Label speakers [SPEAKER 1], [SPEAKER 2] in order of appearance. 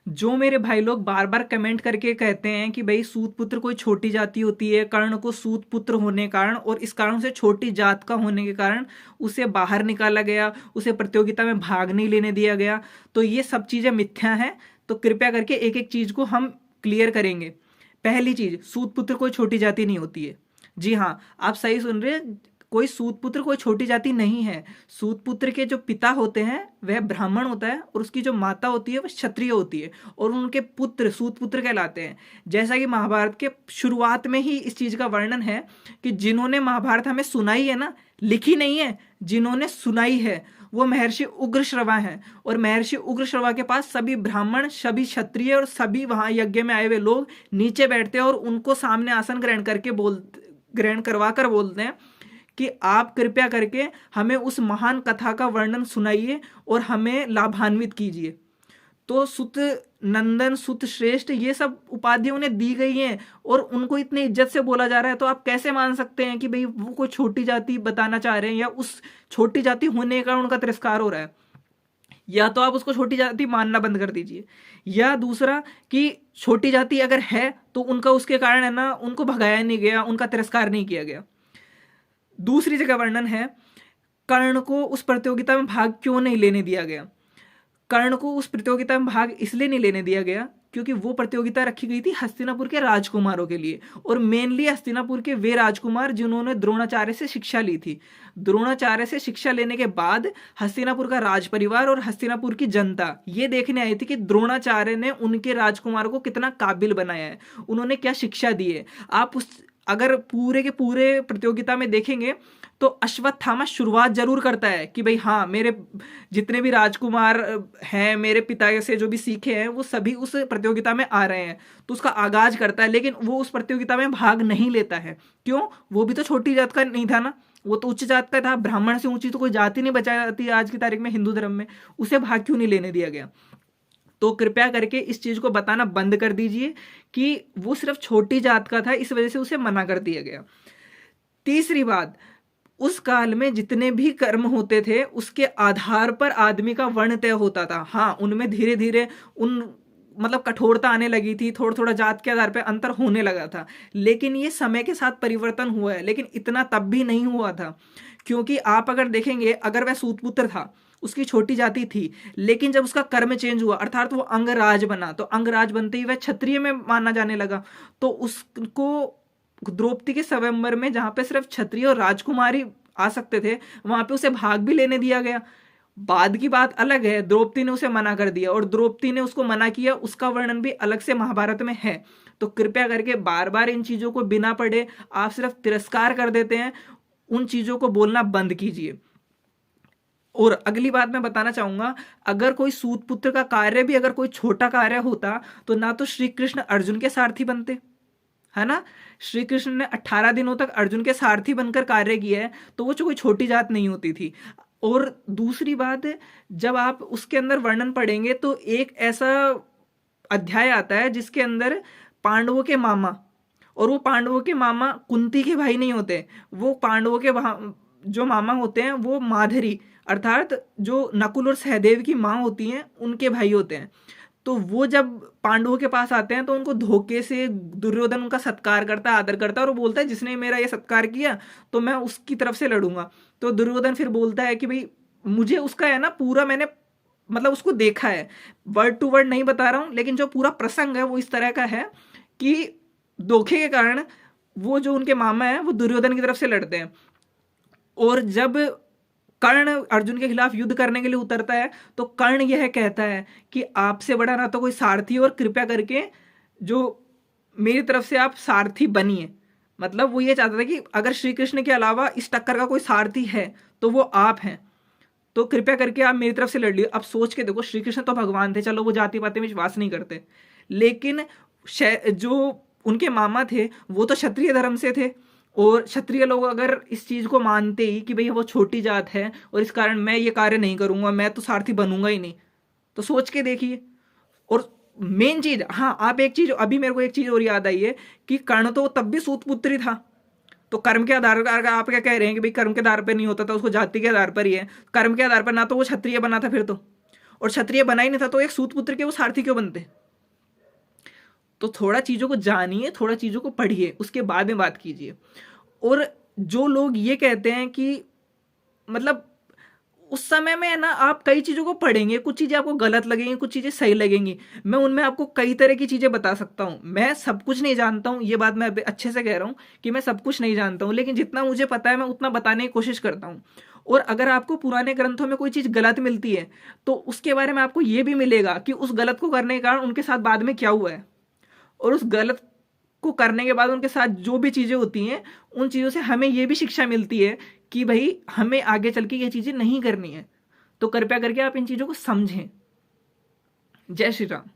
[SPEAKER 1] जो मेरे भाई लोग बार बार कमेंट करके कहते हैं कि भाई सूत पुत्र कोई छोटी जाति होती है, कर्ण को सूत पुत्र होने के कारण और इस कारण से छोटी जात का होने के कारण उसे बाहर निकाला गया, उसे प्रतियोगिता में भाग नहीं लेने दिया गया, तो ये सब चीजें मिथ्या हैं। तो कृपया करके एक एक चीज को हम क्लियर करेंगे। पहली चीज, सूत पुत्र कोई छोटी जाति नहीं होती है। जी हाँ, आप सही सुन रहे हैं, कोई सूत पुत्र कोई छोटी जाति नहीं है। सूत पुत्र के जो पिता होते हैं वह ब्राह्मण होता है और उसकी जो माता होती है वह क्षत्रिय होती है और उनके पुत्र सूत पुत्र कहलाते हैं। जैसा कि महाभारत के शुरुआत में ही इस चीज का वर्णन है कि जिन्होंने महाभारत हमें सुनाई है ना, लिखी नहीं है, जिन्होंने सुनाई है वो महर्षि उग्रश्रवा हैं। और महर्षि उग्रश्रवा के पास सभी ब्राह्मण, सभी क्षत्रिय और सभी वहां यज्ञ में आए हुए लोग नीचे बैठते हैं और उनको सामने आसन ग्रहण करवा कर बोलते हैं कि आप कृपया करके हमें उस महान कथा का वर्णन सुनाइए और हमें लाभान्वित कीजिए। तो सुत नंदन, सुत श्रेष्ठ, ये सब उपाधियां उन्हें दी गई हैं और उनको इतनी इज्जत से बोला जा रहा है, तो आप कैसे मान सकते हैं कि भाई वो कोई छोटी जाति बताना चाह रहे हैं या उस छोटी जाति होने का उनका तिरस्कार हो रहा है। या तो आप उसको छोटी जाति मानना बंद कर दीजिए, या दूसरा कि छोटी जाति अगर है तो उनका उसके कारण है ना उनको भगाया नहीं गया, उनका तिरस्कार नहीं किया गया। दूसरी जगह वर्णन है कर्ण को उस प्रतियोगिता में भाग क्यों नहीं लेने दिया गया। कर्ण को उस प्रतियोगिता में भाग इसलिए नहीं लेने दिया गया क्योंकि वो प्रतियोगिता रखी गई थी हस्तिनापुर के राजकुमारों के लिए, और मेनली हस्तिनापुर के वे राजकुमार जिन्होंने द्रोणाचार्य से शिक्षा ली थी। द्रोणाचार्य से शिक्षा लेने के बाद हस्तिनापुर का राज परिवार और हस्तिनापुर की जनता ये देखने आई थी कि द्रोणाचार्य ने उनके राजकुमार को कितना काबिल बनाया है, उन्होंने क्या शिक्षा दी है। आप उस अगर पूरे के पूरे प्रतियोगिता में देखेंगे तो अश्वत्थामा शुरुआत जरूर करता है कि भाई हाँ, मेरे जितने भी राजकुमार हैं, मेरे पिता से जो भी सीखे हैं वो सभी उस प्रतियोगिता में आ रहे हैं, तो उसका आगाज करता है। लेकिन वो उस प्रतियोगिता में भाग नहीं लेता है। क्यों? वो भी तो छोटी जात का नहीं था ना, वो तो उच्च जात का था। ब्राह्मण से ऊंची तो कोई जाति नहीं बचाई जाती आज की तारीख में हिंदू धर्म में, उसे भाग क्यों नहीं लेने दिया गया। तो कृपया करके इस चीज को बताना बंद कर दीजिए कि वो सिर्फ छोटी जात का था, इस वजह से उसे मना कर दिया गया। तीसरी बात, उस काल में जितने भी कर्म होते थे उसके आधार पर आदमी का वर्ण तय होता था। हाँ, उनमें धीरे धीरे उन मतलब कठोरता आने लगी थी, थोड़ा थोड़ा जात के आधार पर अंतर होने लगा था, लेकिन ये समय के साथ परिवर्तन हुआ है। लेकिन इतना तब भी नहीं हुआ था, क्योंकि आप अगर देखेंगे, अगर वह सूतपुत्र था, उसकी छोटी जाति थी, लेकिन जब उसका कर्म चेंज हुआ अर्थात वो अंगराज बना, तो अंगराज बनते ही वह क्षत्रिय में माना जाने लगा, तो उसको द्रौपदी के स्वयंवर में जहां पे सिर्फ क्षत्रिय और राजकुमारी आ सकते थे वहां पे उसे भाग भी लेने दिया गया। बाद की बात अलग है, द्रौपदी ने उसे मना कर दिया, और द्रौपदी ने उसको मना किया उसका वर्णन भी अलग से महाभारत में है। तो कृपया करके बार बार इन चीजों को बिना पढ़े आप सिर्फ तिरस्कार कर देते हैं, उन चीजों को बोलना बंद कीजिए। और अगली बात मैं बताना चाहूंगा, अगर कोई सूत पुत्र का कार्य भी अगर कोई छोटा कार्य होता तो ना तो श्री कृष्ण अर्जुन के सारथी बनते, है ना। श्री कृष्ण ने 18 दिनों तक अर्जुन के सारथी बनकर कार्य किया है, तो वो कोई छोटी जात नहीं होती थी। और दूसरी बात, जब आप उसके अंदर वर्णन पढ़ेंगे तो एक ऐसा अध्याय आता है जिसके अंदर पांडवों के मामा, और वो पांडवों के मामा कुंती के भाई नहीं होते, वो पांडवों के जो मामा होते हैं वो माधरी अर्थात जो नकुल और सहदेव की माँ होती हैं उनके भाई होते हैं। तो वो जब पांडवों के पास आते हैं तो उनको धोखे से दुर्योधन उनका सत्कार करता है, आदर करता है, और वो बोलता है जिसने मेरा ये सत्कार किया तो मैं उसकी तरफ से लड़ूंगा। तो दुर्योधन फिर बोलता है कि भाई मुझे उसका है ना पूरा, मैंने मतलब उसको देखा है, वर्ड टू वर्ड नहीं बता रहा हूँ, लेकिन जो पूरा प्रसंग है वो इस तरह का है कि धोखे के कारण वो जो उनके मामा है वो दुर्योधन की तरफ से लड़ते हैं। और जब कर्ण अर्जुन के खिलाफ युद्ध करने के लिए उतरता है तो कर्ण यह कहता है कि आपसे बड़ा ना तो कोई सारथी, और कृपया करके जो मेरी तरफ से आप सारथी बनिए। मतलब वो ये चाहता था कि अगर श्री कृष्ण के अलावा इस टक्कर का कोई सारथी है तो वो आप हैं, तो कृपया करके आप मेरी तरफ से लड़ लिए। अब सोच के देखो, श्री कृष्ण तो भगवान थे, चलो वो जाति पाति में विश्वास नहीं करते, लेकिन जो उनके मामा थे वो तो क्षत्रिय धर्म से थे, और क्षत्रिय लोग अगर इस चीज को मानते ही कि भाई वो छोटी जात है और इस कारण मैं ये कार्य नहीं करूंगा, मैं तो सारथी बनूंगा ही नहीं, तो सोच के देखिए। और मेन चीज, हाँ आप एक चीज, अभी मेरे को एक चीज और याद आई है कि कर्ण तो तब भी सूतपुत्र ही था, तो कर्म के आधार पर आप क्या कह रहे हैं कि भाई कर्म के आधार पर नहीं होता था, उसको जाति के आधार पर ही है। कर्म के आधार पर ना तो वो क्षत्रिय बना था फिर तो, और क्षत्रिय बना ही नहीं था तो एक सूत पुत्र के वो सारथी क्यों बनते? तो थोड़ा चीजों को जानिए, थोड़ा चीजों को पढ़िए, उसके बाद में बात कीजिए। और जो लोग ये कहते हैं कि मतलब उस समय में है ना, आप कई चीज़ों को पढ़ेंगे, कुछ चीज़ें आपको गलत लगेंगी, कुछ चीज़ें सही लगेंगी। मैं उनमें आपको कई तरह की चीज़ें बता सकता हूँ। मैं सब कुछ नहीं जानता हूँ, ये बात मैं अच्छे से कह रहा हूँ कि मैं सब कुछ नहीं जानता हूँ, लेकिन जितना मुझे पता है मैं उतना बताने की कोशिश करता हूँ। और अगर आपको पुराने ग्रंथों में कोई चीज़ गलत मिलती है तो उसके बारे में आपको ये भी मिलेगा कि उस गलत को करने के कारण उनके साथ बाद में क्या हुआ है, और उस गलत को करने के बाद उनके साथ जो भी चीज़ें होती हैं उन चीज़ों से हमें ये भी शिक्षा मिलती है कि भाई हमें आगे चल के ये चीज़ें नहीं करनी है। तो कृपया करके आप इन चीज़ों को समझें। जय श्री राम।